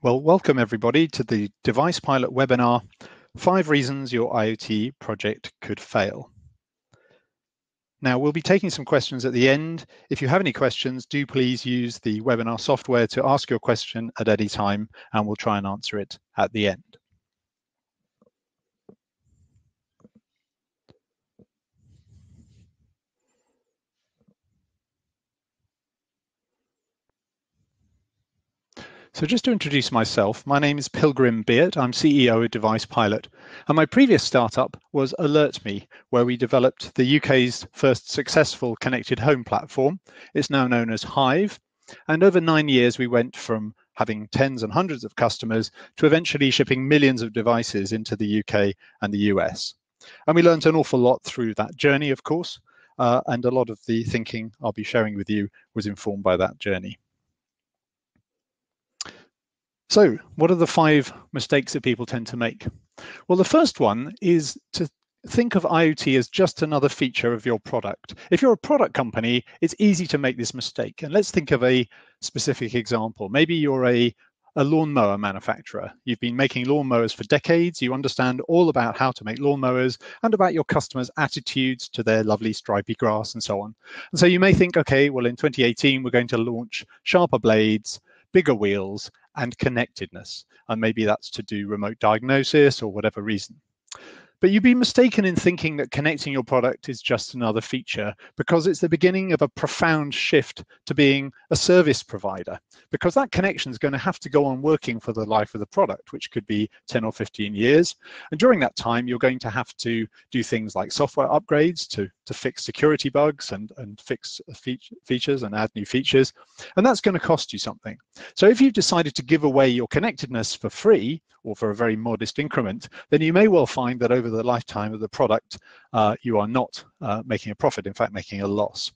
Well, welcome everybody to the DevicePilot webinar, 5 Reasons Your IoT Project Could Fail. Now, we'll be taking some questions at the end. If you have any questions, do please use the webinar software to ask your question at any time, and we'll try and answer it at the end. So just to introduce myself, my name is Pilgrim Beart. I'm CEO of DevicePilot, and my previous startup was AlertMe, where we developed the UK's first successful connected home platform. It's now known as Hive, and over 9 years we went from having tens and hundreds of customers to eventually shipping millions of devices into the UK and the US. And we learned an awful lot through that journey, of course, and a lot of the thinking I'll be sharing with you was informed by that journey. So what are the 5 mistakes that people tend to make? Well, the first one is to think of IoT as just another feature of your product. If you're a product company, it's easy to make this mistake. And let's think of a specific example. Maybe you're a lawnmower manufacturer. You've been making lawnmowers for decades. You understand all about how to make lawnmowers and about your customers' attitudes to their lovely stripy grass and so on. And so you may think, okay, well, in 2018, we're going to launch sharper blades, bigger wheels, and connectedness. And maybe that's to do remote diagnosis or whatever reason. But you'd be mistaken in thinking that connecting your product is just another feature, because it's the beginning of a profound shift to being a service provider, because that connection is going to have to go on working for the life of the product, which could be 10 or 15 years. And during that time, you're going to have to do things like software upgrades to fix security bugs and fix features and add new features. And that's going to cost you something. So if you've decided to give away your connectedness for free or for a very modest increment, then you may well find that over the lifetime of the product, you are not making a profit, in fact, making a loss.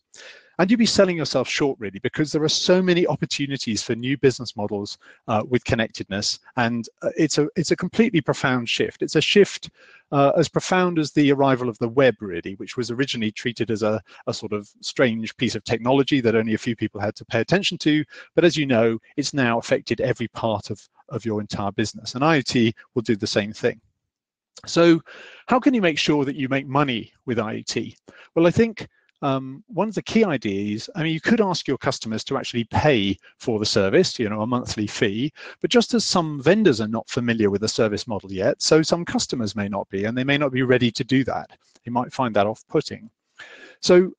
And you'd be selling yourself short, really, because there are so many opportunities for new business models with connectedness, and it's a completely profound shift. It's a shift as profound as the arrival of the web, really, which was originally treated as a sort of strange piece of technology that only a few people had to pay attention to. But as you know, it's now affected every part of your entire business, and IoT will do the same thing. So how can you make sure that you make money with IoT? Well, I think one of the key ideas, I mean, you could ask your customers to actually pay for the service, you know, a monthly fee, but just as some vendors are not familiar with the service model yet, so some customers may not be, and they may not be ready to do that. You might find that off-putting. So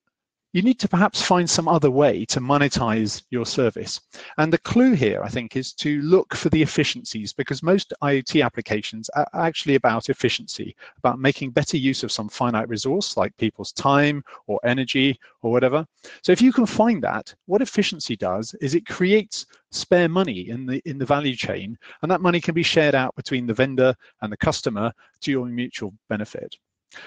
you need to perhaps find some other way to monetize your service. And the clue here, I think, is to look for the efficiencies, because most IoT applications are actually about efficiency, about making better use of some finite resource like people's time or energy or whatever. So if you can find that, what efficiency does is it creates spare money in the value chain, and that money can be shared out between the vendor and the customer to your mutual benefit.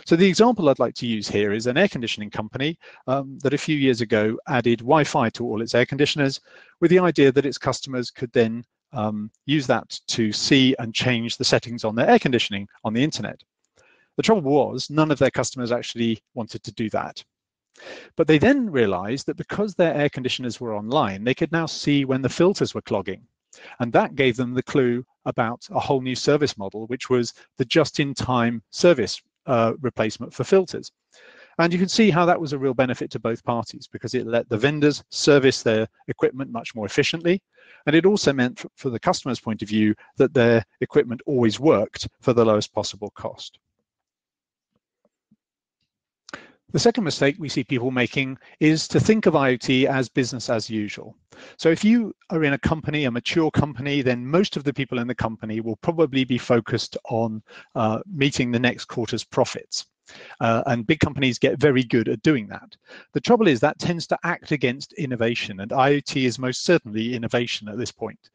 So the example I'd like to use here is an air conditioning company that a few years ago added Wi-Fi to all its air conditioners with the idea that its customers could then use that to see and change the settings on their air conditioning on the internet. The trouble was none of their customers actually wanted to do that. But they then realized that because their air conditioners were online, they could now see when the filters were clogging. And that gave them the clue about a whole new service model, which was the just-in-time service replacement for filters. And you can see how that was a real benefit to both parties, because it let the vendors service their equipment much more efficiently. And it also meant, for the customer's point of view, that their equipment always worked for the lowest possible cost. The second mistake we see people making is to think of IoT as business as usual. So if you are in a company, a mature company, then most of the people in the company will probably be focused on meeting the next quarter's profits. And big companies get very good at doing that. The trouble is that tends to act against innovation, and IoT is most certainly innovation at this point.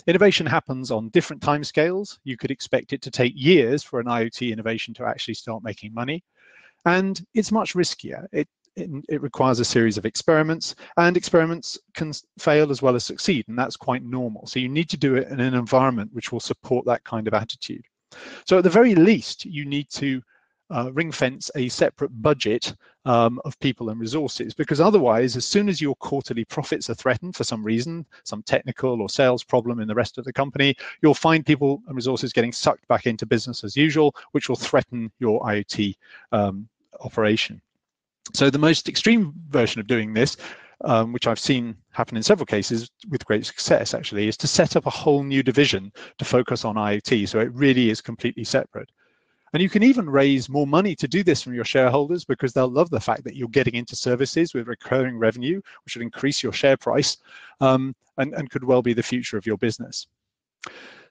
Innovation happens on different timescales. You could expect it to take years for an IoT innovation to actually start making money. And it's much riskier. It requires a series of experiments, and experiments can fail as well as succeed, and that's quite normal. So you need to do it in an environment which will support that kind of attitude. So at the very least, you need to ring fence a separate budget of people and resources, because otherwise, as soon as your quarterly profits are threatened for some reason, some technical or sales problem in the rest of the company, you'll find people and resources getting sucked back into business as usual, which will threaten your IoT operation. So the most extreme version of doing this, which I've seen happen in several cases with great success actually, is to set up a whole new division to focus on IoT, so it really is completely separate. And you can even raise more money to do this from your shareholders, because they'll love the fact that you're getting into services with recurring revenue, which would increase your share price and could well be the future of your business.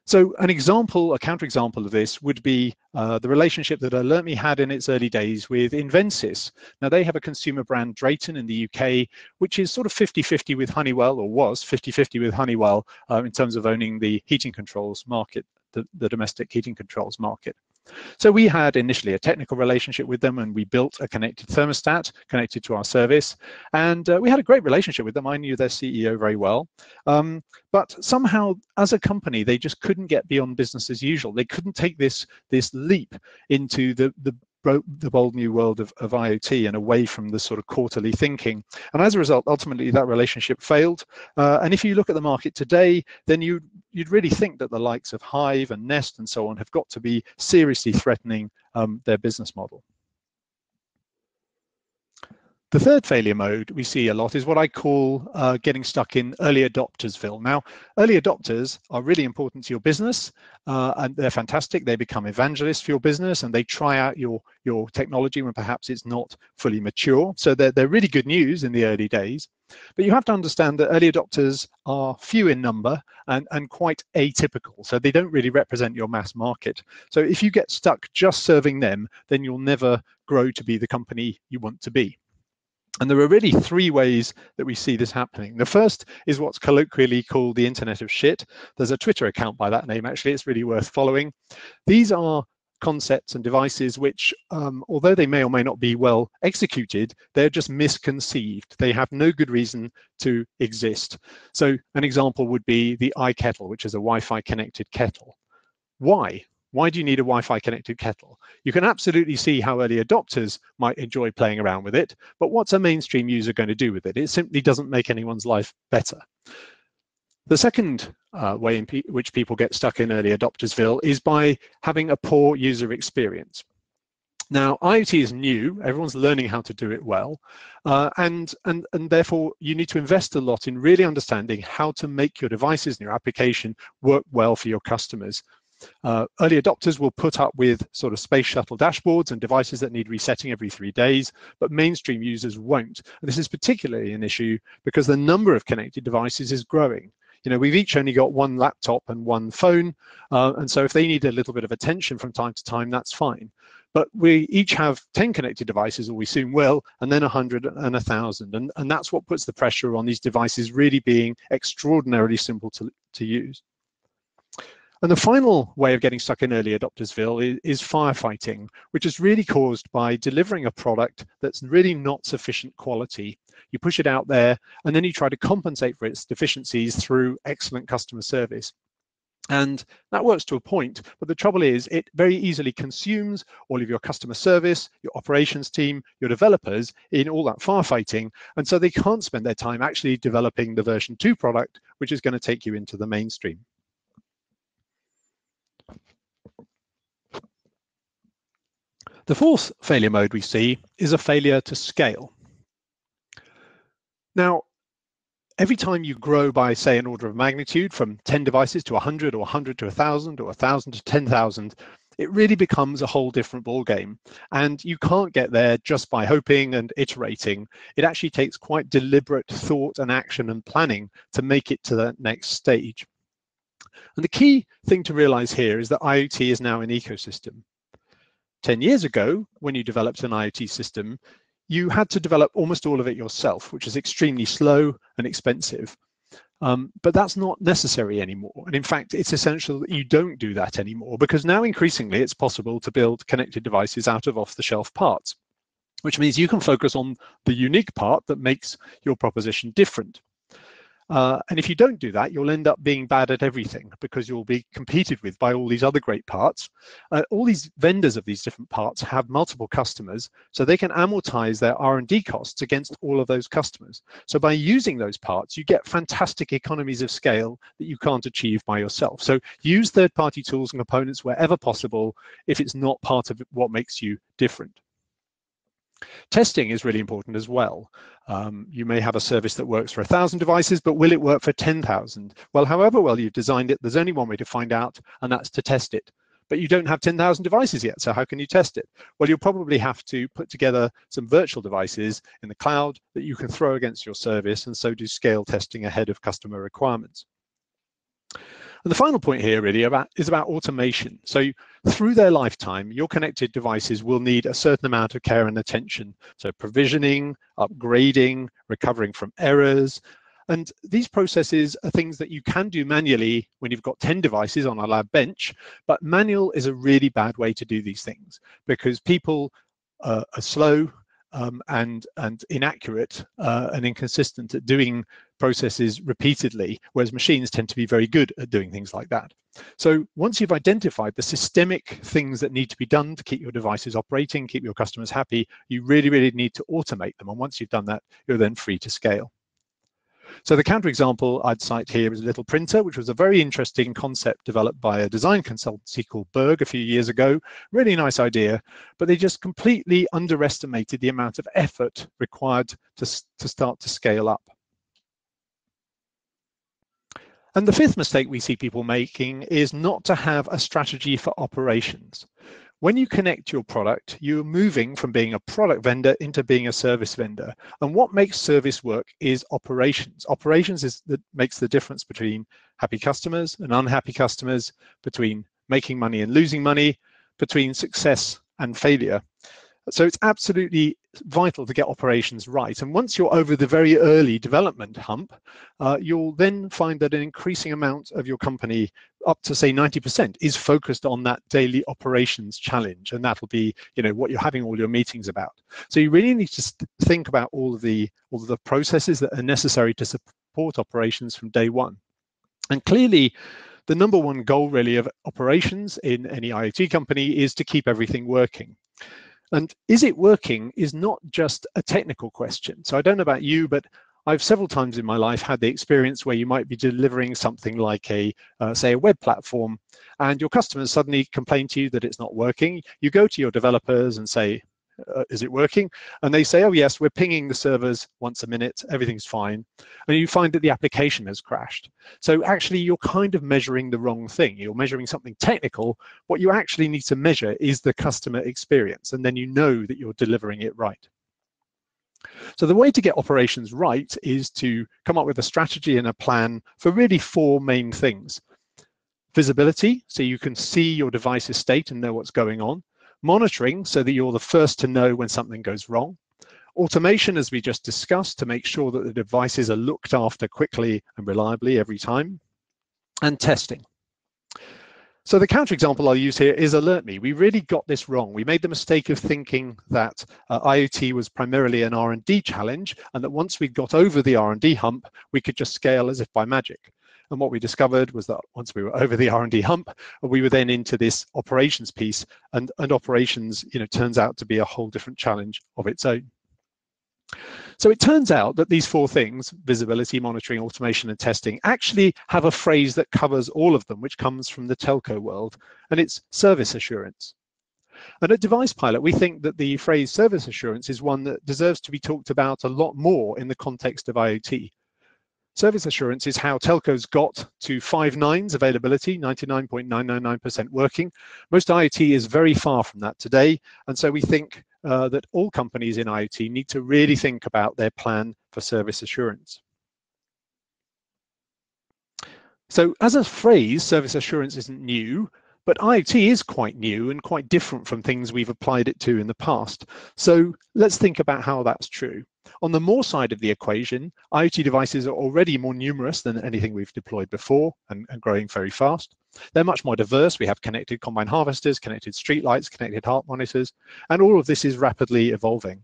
So an example, a counterexample of this would be the relationship that Alertme had in its early days with Invensys. Now they have a consumer brand, Drayton, in the UK, which is sort of 50-50 with Honeywell, or was 50-50 with Honeywell in terms of owning the heating controls market, the domestic heating controls market. So we had initially a technical relationship with them, and we built a connected thermostat connected to our service. And we had a great relationship with them. I knew their CEO very well. But somehow, as a company, they just couldn't get beyond business as usual. They couldn't take this leap into the bold new world of IoT and away from the sort of quarterly thinking. And as a result, ultimately, that relationship failed. And if you look at the market today, then you'd really think that the likes of Hive and Nest and so on have got to be seriously threatening their business model. The third failure mode we see a lot is what I call getting stuck in early adoptersville. Now, early adopters are really important to your business, and they're fantastic. They become evangelists for your business, and they try out your technology when perhaps it's not fully mature. So they're really good news in the early days. But you have to understand that early adopters are few in number and quite atypical. So they don't really represent your mass market. So if you get stuck just serving them, then you'll never grow to be the company you want to be. And there are really three ways that we see this happening. The first is what's colloquially called the Internet of Shit. There's a Twitter account by that name, actually. It's really worth following. These are concepts and devices which, although they may or may not be well executed, they're just misconceived. They have no good reason to exist. So an example would be the iKettle, which is a Wi-Fi connected kettle. Why? Why do you need a Wi-Fi connected kettle? You can absolutely see how early adopters might enjoy playing around with it, but what's a mainstream user going to do with it? It simply doesn't make anyone's life better. The second way in which people get stuck in early adoptersville is by having a poor user experience. Now, IoT is new, everyone's learning how to do it well, and therefore you need to invest a lot in really understanding how to make your devices and your application work well for your customers. Early adopters will put up with sort of space shuttle dashboards and devices that need resetting every 3 days, but mainstream users won't. And this is particularly an issue because the number of connected devices is growing. You know, we've each only got one laptop and one phone, and so if they need a little bit of attention from time to time, that's fine. But we each have 10 connected devices, or we soon will, and then 100 and 1,000. And that's what puts the pressure on these devices really being extraordinarily simple to use. And the final way of getting stuck in early adoptersville is firefighting, which is really caused by delivering a product that's really not sufficient quality. You push it out there, and then you try to compensate for its deficiencies through excellent customer service. And that works to a point, but the trouble is it very easily consumes all of your customer service, your operations team, your developers in all that firefighting, and so they can't spend their time actually developing the version 2 product, which is going to take you into the mainstream. The fourth failure mode we see is a failure to scale. Now, every time you grow by, say, an order of magnitude from 10 devices to 100 or 100 to 1,000 or 1,000 to 10,000, it really becomes a whole different ballgame. And you can't get there just by hoping and iterating. It actually takes quite deliberate thought and action and planning to make it to that next stage. And the key thing to realize here is that IoT is now an ecosystem. 10 years ago, when you developed an IoT system, you had to develop almost all of it yourself, which is extremely slow and expensive. But that's not necessary anymore. And in fact, it's essential that you don't do that anymore, because now increasingly it's possible to build connected devices out of off-the-shelf parts, which means you can focus on the unique part that makes your proposition different. And if you don't do that, you'll end up being bad at everything because you'll be competed with by all these other great parts. All these vendors of these different parts have multiple customers, so they can amortize their R&D costs against all of those customers. So by using those parts, you get fantastic economies of scale that you can't achieve by yourself. So use third-party tools and components wherever possible if it's not part of what makes you different. Testing is really important as well. You may have a service that works for 1,000 devices, but will it work for 10,000? Well, however well you've designed it, there's only one way to find out, and that's to test it. But you don't have 10,000 devices yet, so how can you test it? Well, you'll probably have to put together some virtual devices in the cloud that you can throw against your service, and so do scale testing ahead of customer requirements. And the final point here really is about automation. So through their lifetime, your connected devices will need a certain amount of care and attention. So provisioning, upgrading, recovering from errors. And these processes are things that you can do manually when you've got 10 devices on a lab bench, but manual is a really bad way to do these things because people are slow and inaccurate and inconsistent at doing processes repeatedly, whereas machines tend to be very good at doing things like that. So once you've identified the systemic things that need to be done to keep your devices operating, keep your customers happy, you really, really need to automate them. And once you've done that, you're then free to scale. So the counterexample I'd cite here is a little printer, which was a very interesting concept developed by a design consultancy called Berg a few years ago. Really nice idea, but they just completely underestimated the amount of effort required to start to scale up. And the fifth mistake we see people making is not to have a strategy for operations. When you connect your product, you're moving from being a product vendor into being a service vendor. And what makes service work is operations. Operations is that makes the difference between happy customers and unhappy customers, between making money and losing money, between success and failure. So it's absolutely vital to get operations right. And once you're over the very early development hump, you'll then find that an increasing amount of your company, up to say 90%, is focused on that daily operations challenge. And that'll be, what you're having all your meetings about. So you really need to think about all of the processes that are necessary to support operations from day one. And clearly, the number one goal really of operations in any IoT company is to keep everything working. And is it working is not just a technical question. So I don't know about you, but I've several times in my life had the experience where you might be delivering something like say a web platform, and your customers suddenly complain to you that it's not working. You go to your developers and say, is it working? And they say, oh yes, we're pinging the servers once a minute, everything's fine. And you find that the application has crashed. So actually you're kind of measuring the wrong thing. You're measuring something technical. What you actually need to measure is the customer experience, and then you know that you're delivering it right. So the way to get operations right is to come up with a strategy and a plan for really four main things. Visibility, so you can see your device's state and know what's going on. Monitoring, so that you're the first to know when something goes wrong. Automation, as we just discussed, to make sure that the devices are looked after quickly and reliably every time. And testing. So the counterexample I'll use here is AlertMe. We really got this wrong. We made the mistake of thinking that IoT was primarily an R&D challenge, and that once we got over the R&D hump, we could just scale as if by magic. And what we discovered was that once we were over the R&D hump, we were then into this operations piece, and operations, turns out to be a whole different challenge of its own. So it turns out that these four things, visibility, monitoring, automation, and testing, actually have a phrase that covers all of them, which comes from the telco world, and it's service assurance. And at DevicePilot, we think that the phrase service assurance is one that deserves to be talked about a lot more in the context of IoT. Service assurance is how telcos got to 5 nines availability, 99.999% working. Most IoT is very far from that today, and so we think that all companies in IoT need to really think about their plan for service assurance. So as a phrase, service assurance isn't new, but IoT is quite new and quite different from things we've applied it to in the past. So let's think about how that's true. On the more side of the equation, IoT devices are already more numerous than anything we've deployed before and growing very fast. They're much more diverse. We have connected combine harvesters, connected streetlights, connected heart monitors, and all of this is rapidly evolving.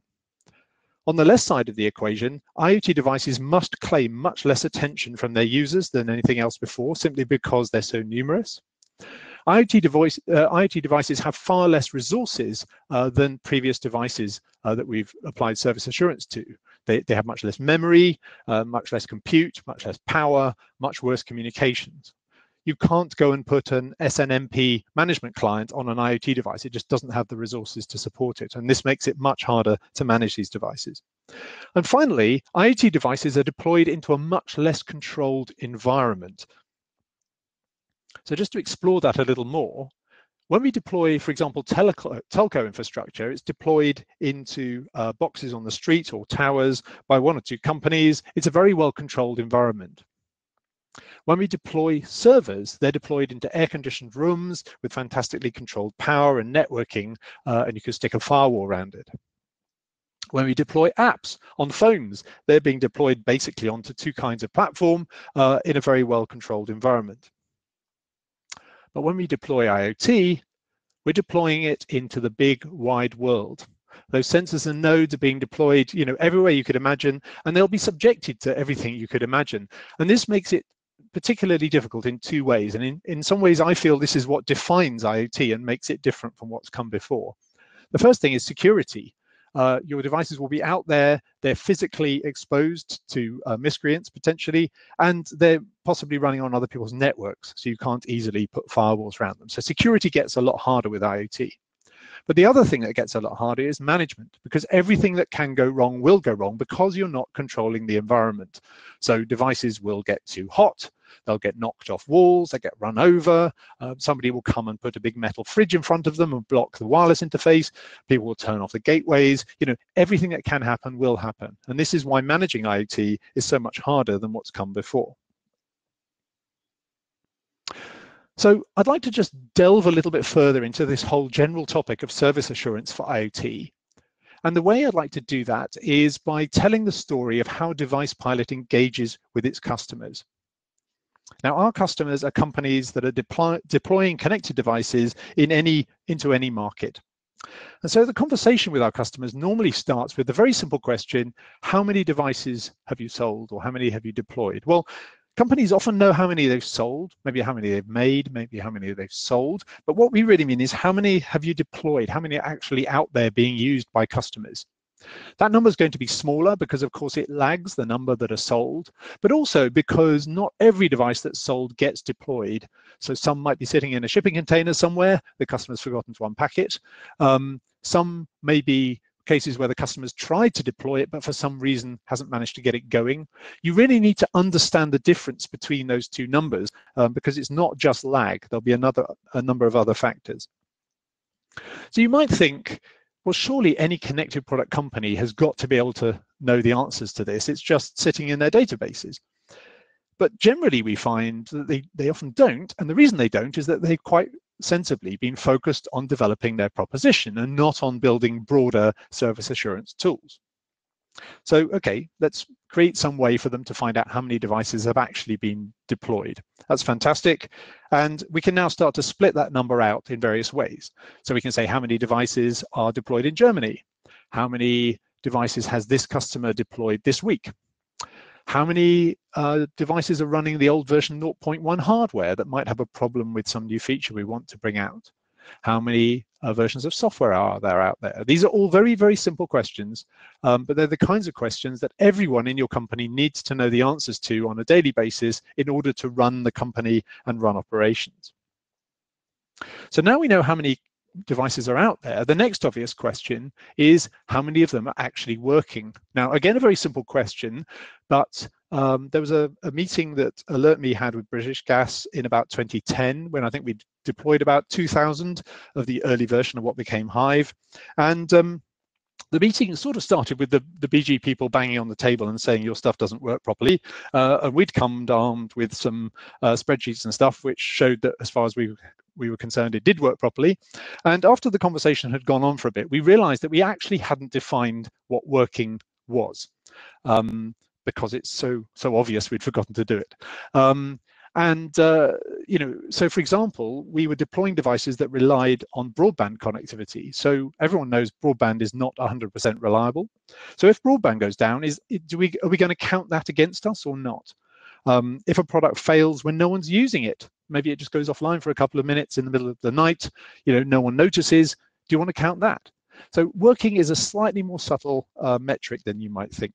On the left side of the equation, IoT devices must claim much less attention from their users than anything else before, simply because they're so numerous. IoT devices have far less resources than previous devices that we've applied service assurance to. They have much less memory, much less compute, much less power, much worse communications. You can't go and put an SNMP management client on an IoT device. It just doesn't have the resources to support it. And this makes it much harder to manage these devices. And finally, IoT devices are deployed into a much less controlled environment. So just to explore that a little more, when we deploy, for example, telco infrastructure, it's deployed into boxes on the street or towers by one or two companies. It's a very well-controlled environment. When we deploy servers, they're deployed into air-conditioned rooms with fantastically controlled power and networking, and you can stick a firewall around it. When we deploy apps on phones, they're being deployed basically onto two kinds of platform in a very well-controlled environment. But when we deploy IoT, we're deploying it into the big wide world. Those sensors and nodes are being deployed, everywhere you could imagine, and they'll be subjected to everything you could imagine. And this makes it particularly difficult in two ways. And in some ways, I feel this is what defines IoT and makes it different from what's come before. The first thing is security. Your devices will be out there, they're physically exposed to miscreants potentially, and they're possibly running on other people's networks, so you can't easily put firewalls around them. So security gets a lot harder with IoT. But the other thing that gets a lot harder is management, because everything that can go wrong will go wrong because you're not controlling the environment. So devices will get too hot, they'll get knocked off walls, they get run over, somebody will come and put a big metal fridge in front of them and block the wireless interface, people will turn off the gateways, everything that can happen will happen. And this is why managing IoT is so much harder than what's come before. So I'd like to just delve a little bit further into this whole general topic of service assurance for IoT. And the way I'd like to do that is by telling the story of how DevicePilot engages with its customers. Now, our customers are companies that are deploying connected devices into any market. And so the conversation with our customers normally starts with the very simple question, how many devices have you sold or how many have you deployed? Well, companies often know how many they've sold, maybe how many they've made, maybe how many they've sold. But what we really mean is how many have you deployed? How many are actually out there being used by customers? That number is going to be smaller because, of course, it lags the number that are sold, but also because not every device that's sold gets deployed. So some might be sitting in a shipping container somewhere, the customer's forgotten to unpack it. Some may be cases where the customer's tried to deploy it, but for some reason hasn't managed to get it going. You really need to understand the difference between those two numbers because it's not just lag. There'll be a number of other factors. So you might think, well, surely any connected product company has got to be able to know the answers to this. It's just sitting in their databases. But generally, we find that they often don't. And the reason they don't is that they've quite sensibly been focused on developing their proposition and not on building broader service assurance tools. So, okay, let's create some way for them to find out how many devices have actually been deployed. That's fantastic. And we can now start to split that number out in various ways. So we can say how many devices are deployed in Germany? How many devices has this customer deployed this week? How many devices are running the old version 0.1 hardware that might have a problem with some new feature we want to bring out? How many versions of software are there out there? These are all very, very simple questions, but they're the kinds of questions that everyone in your company needs to know the answers to on a daily basis in order to run the company and run operations. So now we know how many devices are out there. The next obvious question is how many of them are actually working? Now, again, a very simple question, but there was a meeting that AlertMe had with British Gas in about 2010 when I think we deployed about 2,000 of the early version of what became Hive. And the meeting sort of started with the BG people banging on the table and saying your stuff doesn't work properly. And we'd come armed with some spreadsheets and stuff which showed that as far as we were concerned, it did work properly. And after the conversation had gone on for a bit, we realized that we actually hadn't defined what working was because it's so obvious we'd forgotten to do it. And so for example, we were deploying devices that relied on broadband connectivity. So everyone knows broadband is not 100% reliable. So if broadband goes down, are we going to count that against us or not? If a product fails when no one's using it, maybe it just goes offline for a couple of minutes in the middle of the night, no one notices. Do you want to count that? So working is a slightly more subtle metric than you might think.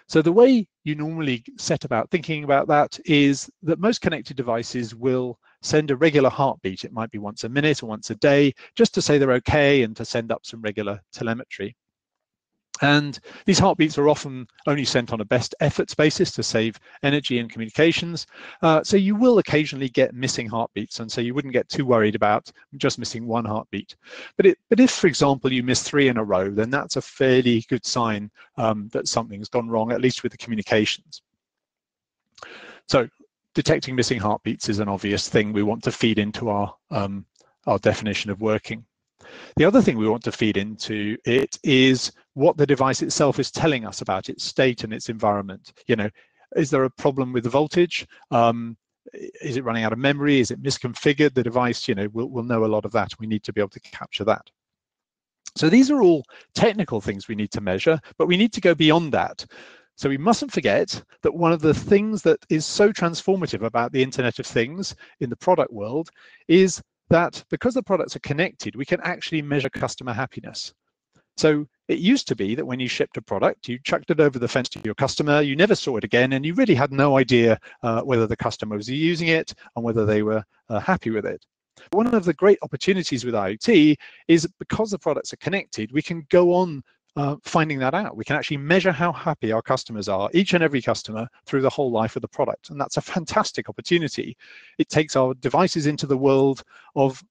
So the way you normally set about thinking about that is that most connected devices will send a regular heartbeat. It might be once a minute or once a day, just to say they're okay and to send up some regular telemetry. And these heartbeats are often only sent on a best efforts basis to save energy and communications. So you will occasionally get missing heartbeats, and so you wouldn't get too worried about just missing one heartbeat. But if, for example, you miss 3 in a row, then that's a fairly good sign that something's gone wrong, at least with the communications. So detecting missing heartbeats is an obvious thing we want to feed into our definition of working. The other thing we want to feed into it is what the device itself is telling us about its state and its environment. Is there a problem with the voltage? Is it running out of memory? Is it misconfigured? The device, we'll know a lot of that. We need to be able to capture that. So these are all technical things we need to measure, but we need to go beyond that. So we mustn't forget that one of the things that is so transformative about the Internet of Things in the product world is that because the products are connected, we can actually measure customer happiness. So it used to be that when you shipped a product, you chucked it over the fence to your customer, you never saw it again, and you really had no idea whether the customer was using it and whether they were happy with it. One of the great opportunities with IoT is because the products are connected, we can go on finding that out. We can actually measure how happy our customers are, each and every customer, through the whole life of the product. And that's a fantastic opportunity. It takes our devices into the world of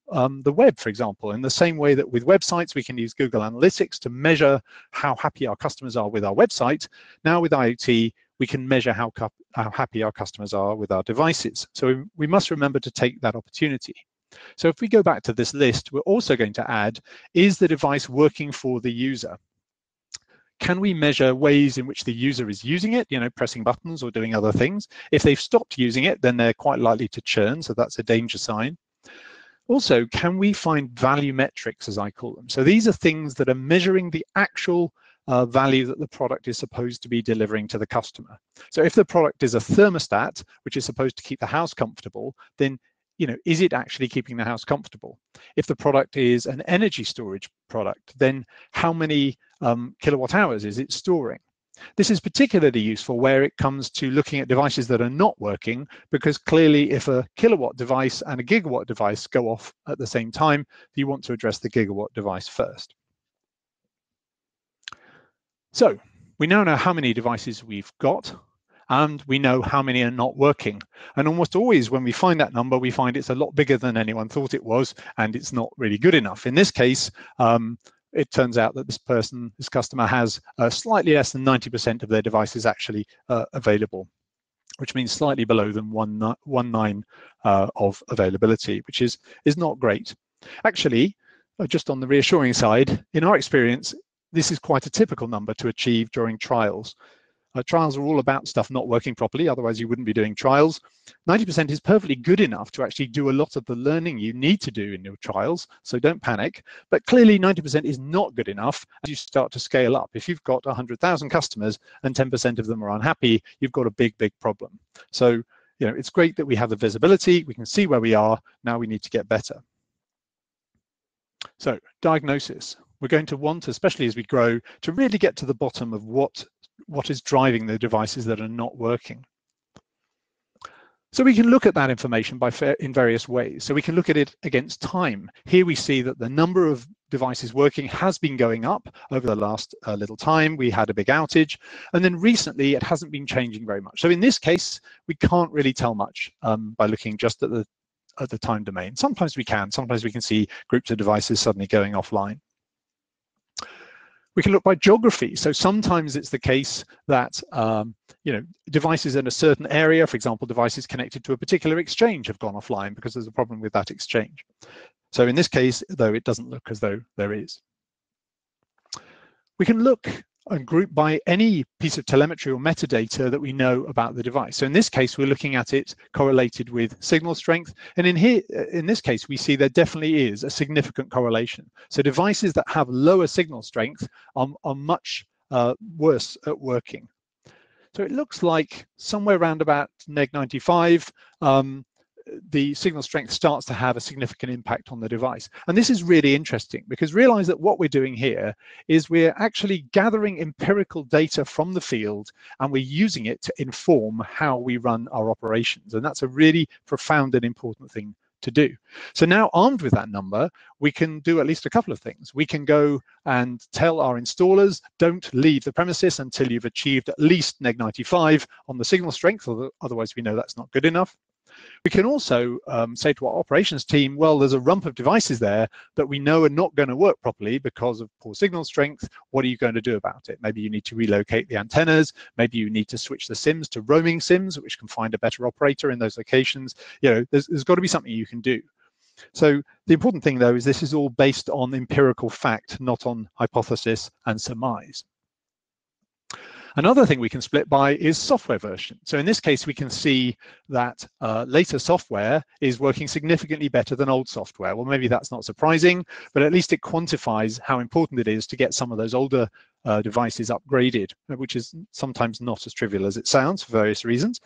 the web, for example, in the same way that with websites, we can use Google Analytics to measure how happy our customers are with our website. Now with IoT, we can measure how happy our customers are with our devices. So we must remember to take that opportunity. So if we go back to this list, we're also going to add, is the device working for the user? Can we measure ways in which the user is using it, pressing buttons or doing other things? If they've stopped using it, then they're quite likely to churn, so that's a danger sign. Also, can we find value metrics, as I call them? So these are things that are measuring the actual value that the product is supposed to be delivering to the customer. So if the product is a thermostat, which is supposed to keep the house comfortable, then is it actually keeping the house comfortable? If the product is an energy storage product, then how many kilowatt hours is it storing? This is particularly useful where it comes to looking at devices that are not working, because clearly if a kilowatt device and a gigawatt device go off at the same time, you want to address the gigawatt device first. So we now know how many devices we've got, and we know how many are not working. And almost always when we find that number, we find it's a lot bigger than anyone thought it was, and it's not really good enough. In this case, it turns out that this customer has slightly less than 90% of their devices actually available, which means slightly below than 1.9 of availability, which is not great. Actually, just on the reassuring side, in our experience, this is quite a typical number to achieve during trials. Trials are all about stuff not working properly, otherwise you wouldn't be doing trials. 90% is perfectly good enough to actually do a lot of the learning you need to do in your trials, so don't panic. But clearly 90% is not good enough as you start to scale up. If you've got 100,000 customers and 10% of them are unhappy, you've got a big, big problem. So it's great that we have the visibility, we can see where we are, now we need to get better. So diagnosis. We're going to want, especially as we grow, to really get to the bottom of what is driving the devices that are not working. So we can look at that information in various ways. So we can look at it against time. Here we see that the number of devices working has been going up over the last little time. We had a big outage, and then recently it hasn't been changing very much. So in this case, we can't really tell much by looking just at the time domain. Sometimes we can see groups of devices suddenly going offline. We can look by geography. So sometimes it's the case that devices in a certain area, for example, devices connected to a particular exchange have gone offline because there's a problem with that exchange. So in this case, though, it doesn't look as though there is. We can look and group by any piece of telemetry or metadata that we know about the device. So in this case, we're looking at it correlated with signal strength. And in this case, we see there definitely is a significant correlation. So devices that have lower signal strength are much worse at working. So it looks like somewhere around about neg95, the signal strength starts to have a significant impact on the device. And this is really interesting, because realize that what we're doing here is we're actually gathering empirical data from the field, and we're using it to inform how we run our operations. And that's a really profound and important thing to do. So now, armed with that number, we can do at least a couple of things. We can go and tell our installers, don't leave the premises until you've achieved at least neg95 on the signal strength, otherwise we know that's not good enough. We can also say to our operations team, well, there's a rump of devices there that we know are not going to work properly because of poor signal strength. What are you going to do about it? Maybe you need to relocate the antennas. Maybe you need to switch the SIMs to roaming SIMs, which can find a better operator in those locations. You know, there's got to be something you can do. So the important thing, though, is this is all based on empirical fact, not on hypothesis and surmise. Another thing we can split by is software version. So in this case, we can see that later software is working significantly better than old software. Well, maybe that's not surprising, but at least it quantifies how important it is to get some of those older devices upgraded, which is sometimes not as trivial as it sounds for various reasons.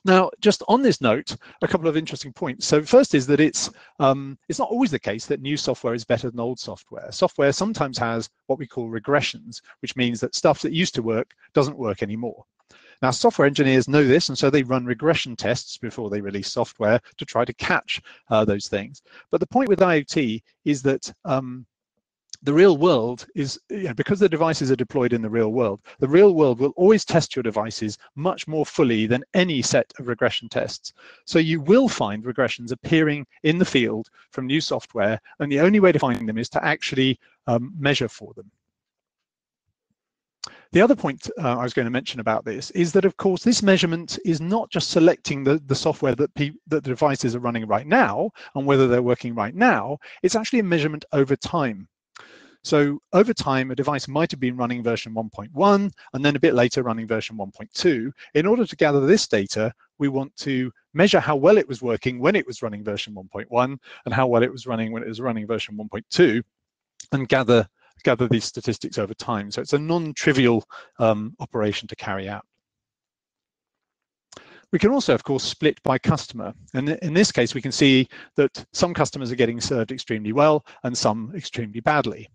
Now, just on this note, a couple of interesting points. So first is that it's not always the case that new software is better than old software. Software sometimes has what we call regressions, which means that stuff that used to work doesn't work anymore. Now, software engineers know this, and so they run regression tests before they release software to try to catch those things. But the point with IoT is that the real world is, because the devices are deployed in the real world will always test your devices much more fully than any set of regression tests. So you will find regressions appearing in the field from new software, and the only way to find them is to actually measure for them. The other point I was going to mention about this is that, of course, this measurement is not just selecting the software that the devices are running right now and whether they're working right now. It's actually a measurement over time. So over time, a device might have been running version 1.1 and then a bit later running version 1.2. In order to gather this data, we want to measure how well it was working when it was running version 1.1 and how well it was running when it was running version 1.2, and gather these statistics over time. So it's a non-trivial operation to carry out. We can also, of course, split by customer. And in this case, we can see that some customers are getting served extremely well and some extremely badly.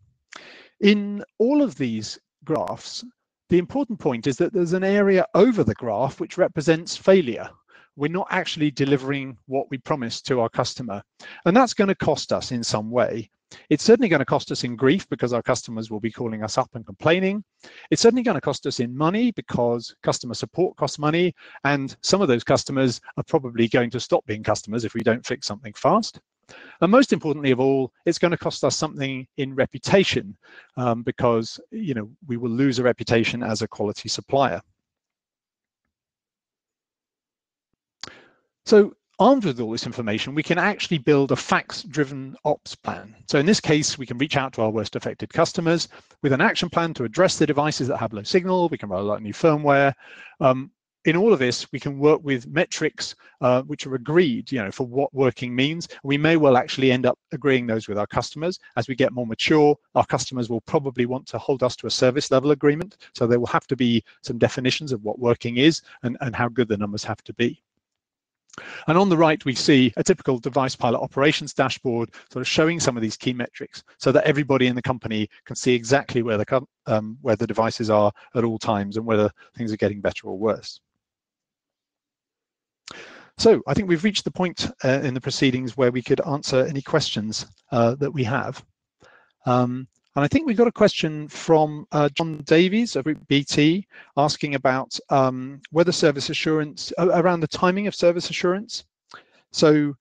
In all of these graphs, the important point is that there's an area over the graph which represents failure. We're not actually delivering what we promised to our customer. And that's going to cost us in some way. It's certainly going to cost us in grief because our customers will be calling us up and complaining. It's certainly going to cost us in money because customer support costs money. And some of those customers are probably going to stop being customers if we don't fix something fast. And most importantly of all, it's going to cost us something in reputation because we will lose a reputation as a quality supplier. So armed with all this information, we can actually build a facts-driven ops plan. So in this case, we can reach out to our worst affected customers with an action plan to address the devices that have low signal. We can roll out new firmware. In all of this, we can work with metrics which are agreed, for what working means. We may well actually end up agreeing those with our customers. As we get more mature, our customers will probably want to hold us to a service level agreement. So there will have to be some definitions of what working is and how good the numbers have to be. And on the right, we see a typical DevicePilot operations dashboard sort of showing some of these key metrics so that everybody in the company can see exactly where the devices are at all times and whether things are getting better or worse. So I think we've reached the point in the proceedings where we could answer any questions that we have. And I think we got a question from John Davies of BT asking about whether service assurance, around the timing of service assurance. So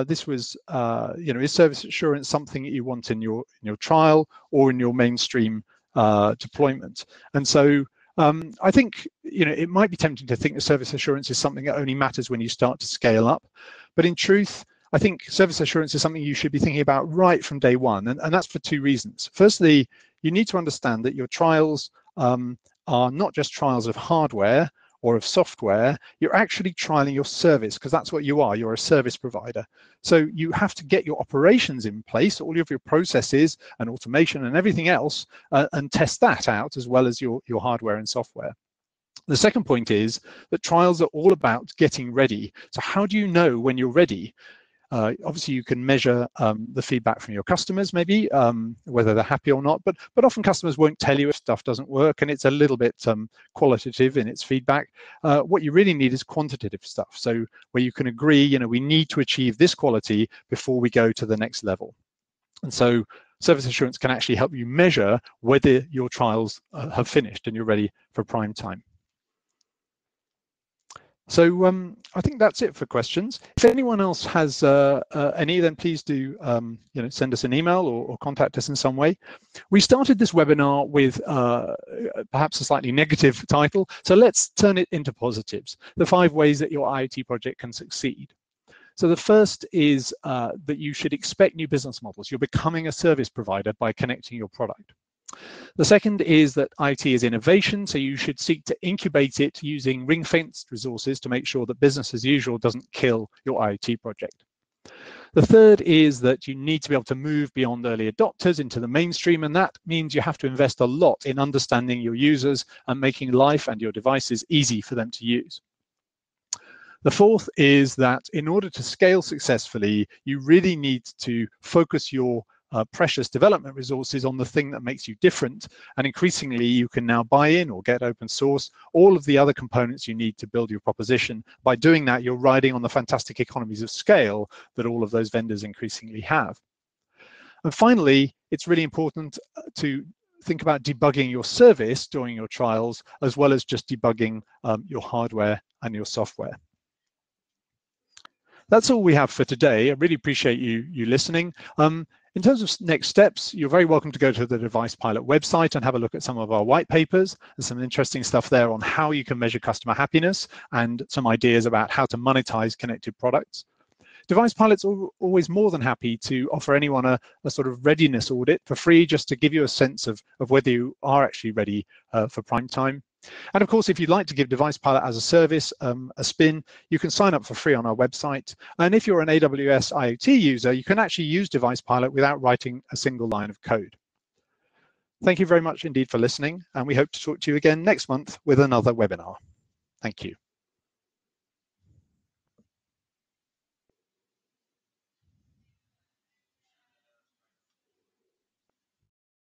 this was, is service assurance something that you want in your trial or in your mainstream deployment? And so I think, it might be tempting to think that service assurance is something that only matters when you start to scale up. But in truth, I think service assurance is something you should be thinking about right from day one, and that's for two reasons. Firstly, you need to understand that your trials are not just trials of hardware or of software, you're actually trialing your service, because that's what you are. You're a service provider. So you have to get your operations in place, all of your processes and automation and everything else, and test that out as well as your hardware and software. The second point is that trials are all about getting ready. So how do you know when you're ready? Obviously, you can measure the feedback from your customers, maybe, whether they're happy or not, but often customers won't tell you if stuff doesn't work, and it's a little bit qualitative in its feedback. What you really need is quantitative stuff, so where you can agree, you know, we need to achieve this quality before we go to the next level. And so service assurance can actually help you measure whether your trials have finished and you're ready for prime time. So I think that's it for questions. If anyone else has any, then please do you know, send us an email or contact us in some way. We started this webinar with perhaps a slightly negative title, so let's turn it into positives. The 5 ways that your IoT project can succeed. So the first is that you should expect new business models. You're becoming a service provider by connecting your product. The second is that IoT is innovation, so you should seek to incubate it using ring-fenced resources to make sure that business as usual doesn't kill your IoT project. The third is that you need to be able to move beyond early adopters into the mainstream, and that means you have to invest a lot in understanding your users and making life and your devices easy for them to use. The fourth is that in order to scale successfully, you really need to focus your precious development resources on the thing that makes you different, and increasingly you can now buy in or get open source all of the other components you need to build your proposition. By doing that, you're riding on the fantastic economies of scale that all of those vendors increasingly have. And finally, it's really important to think about debugging your service during your trials, as well as just debugging your hardware and your software. That's all we have for today. I really appreciate you listening. In terms of next steps, you're very welcome to go to the DevicePilot website and have a look at some of our white papers. There's some interesting stuff there on how you can measure customer happiness and some ideas about how to monetize connected products. DevicePilot's always more than happy to offer anyone a sort of readiness audit for free, just to give you a sense of whether you are actually ready for prime time. And of course, if you'd like to give DevicePilot as a service a spin, you can sign up for free on our website. And if you're an AWS IoT user, you can actually use DevicePilot without writing a single line of code. Thank you very much indeed for listening, and we hope to talk to you again next month with another webinar. Thank you.